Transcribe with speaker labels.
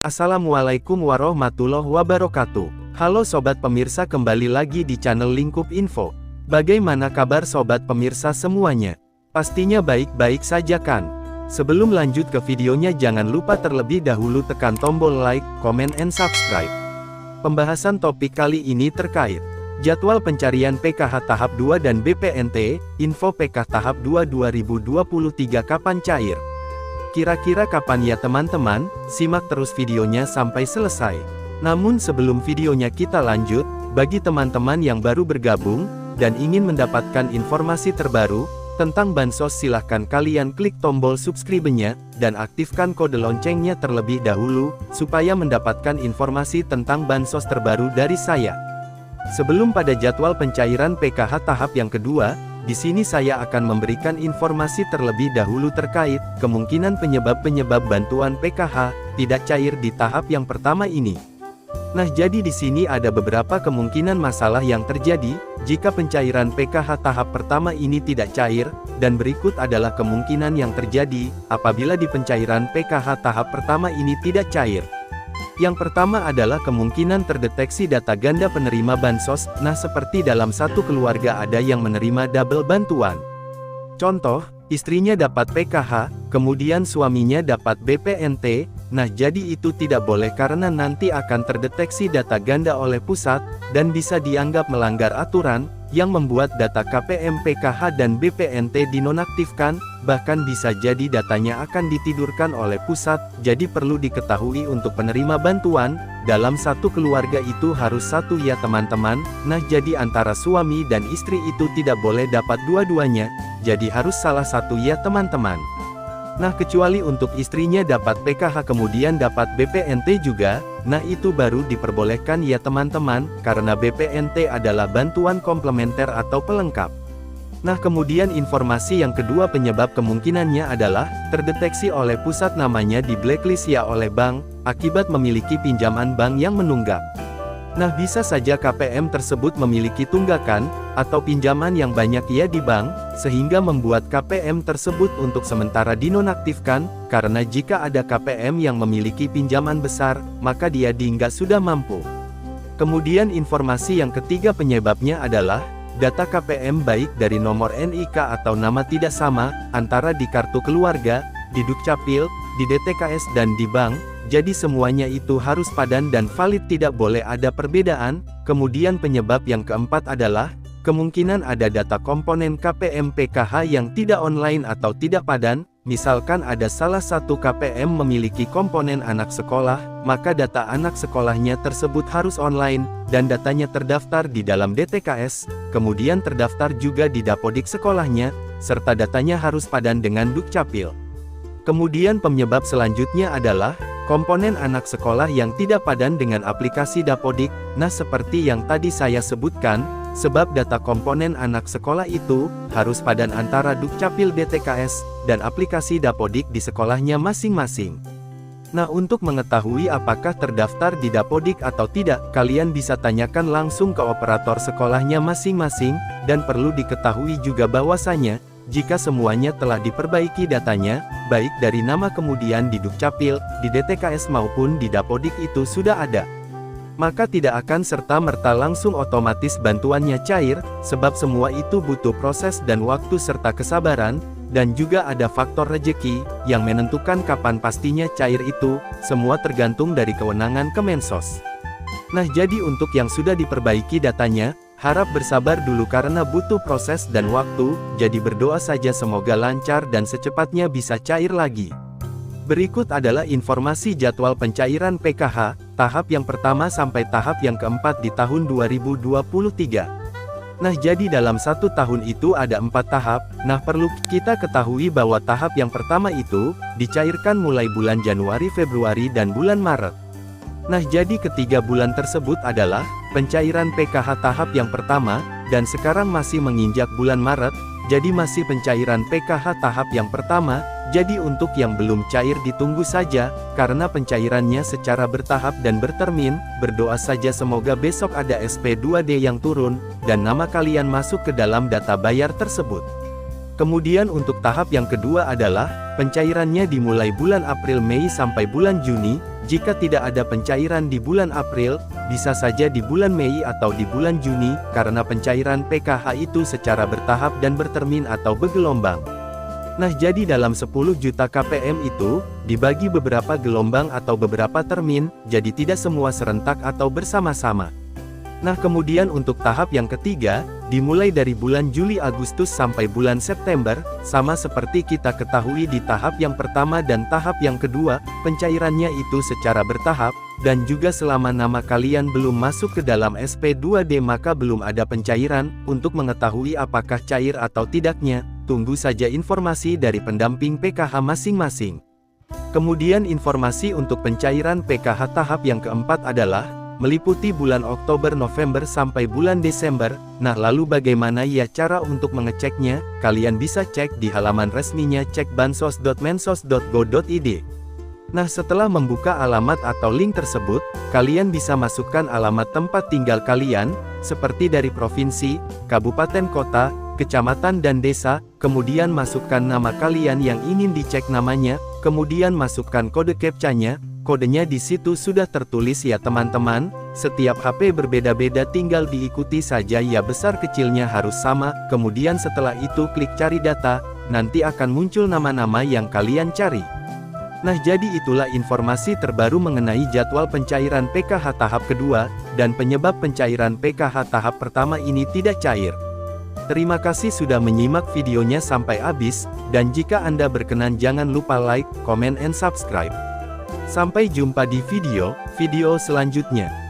Speaker 1: Assalamualaikum warahmatullahi wabarakatuh. Halo sobat pemirsa, kembali lagi di channel Lingkup Info. Bagaimana kabar sobat pemirsa semuanya? Pastinya baik-baik saja kan? Sebelum lanjut ke videonya, jangan lupa terlebih dahulu tekan tombol like, comment, and subscribe. Pembahasan topik kali ini terkait jadwal pencarian PKH tahap 2 dan BPNT, info PK tahap 2 2023 kapan cair? Kira-kira kapan ya teman-teman? Simak terus videonya sampai selesai. Namun sebelum videonya kita lanjut, bagi teman-teman yang baru bergabung, dan ingin mendapatkan informasi terbaru tentang Bansos, silahkan kalian klik tombol subscribe-nya, dan aktifkan kode loncengnya terlebih dahulu, supaya mendapatkan informasi tentang Bansos terbaru dari saya. Sebelum pada jadwal pencairan PKH tahap yang kedua, di sini saya akan memberikan informasi terlebih dahulu terkait kemungkinan penyebab-penyebab bantuan PKH tidak cair di tahap yang pertama ini. Nah, jadi di sini ada beberapa kemungkinan masalah yang terjadi jika pencairan PKH tahap pertama ini tidak cair, dan berikut adalah kemungkinan yang terjadi apabila di pencairan PKH tahap pertama ini tidak cair. Yang pertama adalah kemungkinan terdeteksi data ganda penerima bansos. Nah, seperti dalam satu keluarga ada yang menerima double bantuan. Contoh, istrinya dapat PKH, kemudian suaminya dapat BPNT. Nah, jadi itu tidak boleh karena nanti akan terdeteksi data ganda oleh pusat, dan bisa dianggap melanggar aturan, yang membuat data KPM PKH dan BPNT dinonaktifkan, bahkan bisa jadi datanya akan ditidurkan oleh pusat. Jadi perlu diketahui untuk penerima bantuan, dalam satu keluarga itu harus satu ya teman-teman. Nah, jadi antara suami dan istri itu tidak boleh dapat dua-duanya, jadi harus salah satu ya teman-teman. Nah, kecuali untuk istrinya dapat PKH kemudian dapat BPNT juga, nah itu baru diperbolehkan ya teman-teman, karena BPNT adalah bantuan komplementer atau pelengkap. Nah, kemudian informasi yang kedua, penyebab kemungkinannya adalah terdeteksi oleh pusat, namanya di blacklist ya oleh bank, akibat memiliki pinjaman bank yang menunggak. Nah, bisa saja KPM tersebut memiliki tunggakan, atau pinjaman yang banyak ya di bank, sehingga membuat KPM tersebut untuk sementara dinonaktifkan, karena jika ada KPM yang memiliki pinjaman besar, maka dia nggak sudah mampu. Kemudian informasi yang ketiga penyebabnya adalah data KPM baik dari nomor NIK atau nama tidak sama, antara di kartu keluarga, di Dukcapil, di DTKS dan di bank. Jadi semuanya itu harus padan dan valid, tidak boleh ada perbedaan. Kemudian penyebab yang keempat adalah kemungkinan ada data komponen KPM PKH yang tidak online atau tidak padan. Misalkan ada salah satu KPM memiliki komponen anak sekolah, maka data anak sekolahnya tersebut harus online, dan datanya terdaftar di dalam DTKS, kemudian terdaftar juga di Dapodik sekolahnya, serta datanya harus padan dengan Dukcapil. Kemudian penyebab selanjutnya adalah komponen anak sekolah yang tidak padan dengan aplikasi Dapodik. Nah, seperti yang tadi saya sebutkan, sebab data komponen anak sekolah itu harus padan antara Dukcapil DTKS dan aplikasi Dapodik di sekolahnya masing-masing. Nah, untuk mengetahui apakah terdaftar di Dapodik atau tidak, kalian bisa tanyakan langsung ke operator sekolahnya masing-masing, dan perlu diketahui juga bahwasanya jika semuanya telah diperbaiki datanya, baik dari nama kemudian di Dukcapil, di DTKS maupun di Dapodik itu sudah ada, maka tidak akan serta-merta langsung otomatis bantuannya cair, sebab semua itu butuh proses dan waktu serta kesabaran, dan juga ada faktor rezeki, yang menentukan kapan pastinya cair itu, semua tergantung dari kewenangan Kemensos. Nah, jadi untuk yang sudah diperbaiki datanya, harap bersabar dulu karena butuh proses dan waktu, jadi berdoa saja semoga lancar dan secepatnya bisa cair lagi. Berikut adalah informasi jadwal pencairan PKH, tahap yang pertama sampai tahap yang keempat di tahun 2023. Nah, jadi dalam satu tahun itu ada 4 tahap. Nah, perlu kita ketahui bahwa tahap yang pertama itu dicairkan mulai bulan Januari, Februari, dan bulan Maret. Nah, jadi ketiga bulan tersebut adalah pencairan PKH tahap yang pertama, dan sekarang masih menginjak bulan Maret, jadi masih pencairan PKH tahap yang pertama. Jadi untuk yang belum cair ditunggu saja, karena pencairannya secara bertahap dan bertermin. Berdoa saja semoga besok ada SP2D yang turun, dan nama kalian masuk ke dalam data bayar tersebut. Kemudian untuk tahap yang kedua adalah pencairannya dimulai bulan April Mei sampai bulan Juni. Jika tidak ada pencairan di bulan April, bisa saja di bulan Mei atau di bulan Juni, karena pencairan PKH itu secara bertahap dan bertermin atau bergelombang. Nah, jadi dalam 10 juta KPM itu, dibagi beberapa gelombang atau beberapa termin, jadi tidak semua serentak atau bersama-sama. Nah, kemudian untuk tahap yang ketiga, dimulai dari bulan Juli Agustus sampai bulan September, sama seperti kita ketahui di tahap yang pertama dan tahap yang kedua, pencairannya itu secara bertahap, dan juga selama nama kalian belum masuk ke dalam SP2D maka belum ada pencairan. Untuk mengetahui apakah cair atau tidaknya, tunggu saja informasi dari pendamping PKH masing-masing. Kemudian informasi untuk pencairan PKH tahap yang keempat adalah meliputi bulan Oktober, November sampai bulan Desember. Nah, lalu bagaimana ya cara untuk mengeceknya? Kalian bisa cek di halaman resminya cekbansos.mensos.go.id. Nah, setelah membuka alamat atau link tersebut, kalian bisa masukkan alamat tempat tinggal kalian, seperti dari provinsi, kabupaten kota, kecamatan dan desa, kemudian masukkan nama kalian yang ingin dicek namanya, kemudian masukkan kode CAPTCHA-nya. Kodenya di situ sudah tertulis ya teman-teman, setiap HP berbeda-beda tinggal diikuti saja ya, besar kecilnya harus sama, kemudian setelah itu klik cari data, nanti akan muncul nama-nama yang kalian cari. Nah, jadi itulah informasi terbaru mengenai jadwal pencairan PKH tahap kedua, dan penyebab pencairan PKH tahap pertama ini tidak cair. Terima kasih sudah menyimak videonya sampai habis, dan jika Anda berkenan jangan lupa like, comment and subscribe. Sampai jumpa di video selanjutnya.